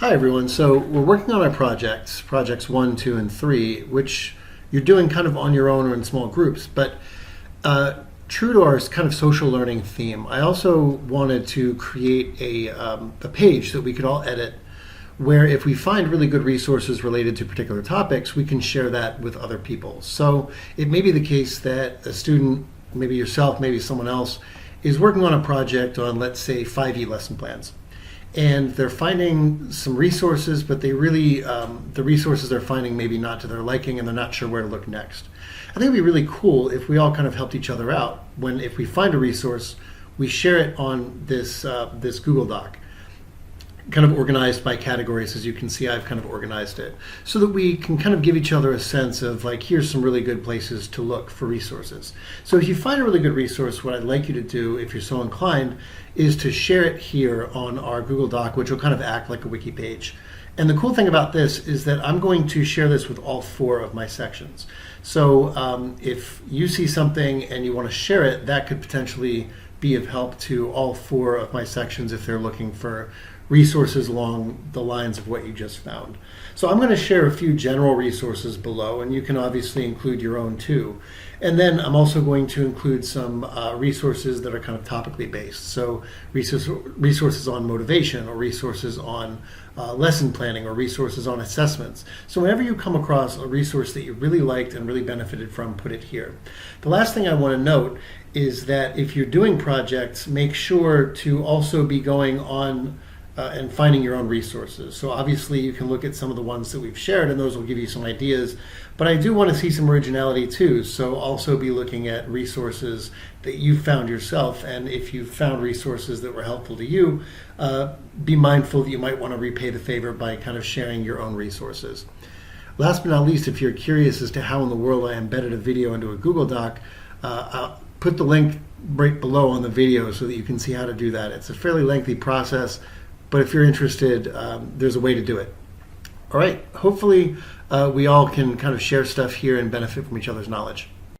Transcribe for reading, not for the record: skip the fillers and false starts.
Hi everyone. So we're working on our projects 1, 2, and 3, which you're doing kind of on your own or in small groups. But true to our kind of social learning theme, I also wanted to create a page that we could all edit, where if we find really good resources related to particular topics, we can share that with other people. So it may be the case that a student, maybe yourself, maybe someone else, is working on a project on, let's say, 5E lesson plans. And they're finding some resources, but they really, the resources they're finding maybe not to their liking, and they're not sure where to look next. I think it'd be really cool if we all kind of helped each other out. If we find a resource, we share it on this Google Doc, kind of organized by categories. As you can see, I've kind of organized it so that we can kind of give each other a sense of, like, here's some really good places to look for resources. So if you find a really good resource, what I'd like you to do, if you're so inclined, is to share it here on our Google Doc, which will kind of act like a wiki page. And the cool thing about this is that I'm going to share this with all 4 of my sections. So if you see something and you want to share it, that could potentially be of help to all 4 of my sections if they're looking for resources along the lines of what you just found. So I'm going to share a few general resources below, and you can obviously include your own too. And then I'm also going to include some resources that are kind of topically based. So resources on motivation, or resources on lesson planning, or resources on assessments. So whenever you come across a resource that you really liked and really benefited from, put it here. The last thing I want to note is that if you're doing projects, make sure to also be going on and finding your own resources. So obviously you can look at some of the ones that we've shared, and those will give you some ideas, but I do want to see some originality too. So also be looking at resources that you found yourself, and if you found resources that were helpful to you, be mindful that you might want to repay the favor by kind of sharing your own resources. Last but not least, if you're curious as to how in the world I embedded a video into a Google Doc, I'll put the link right below on the video so that you can see how to do that. It's a fairly lengthy process, but if you're interested, there's a way to do it. All right, hopefully we all can kind of share stuff here and benefit from each other's knowledge.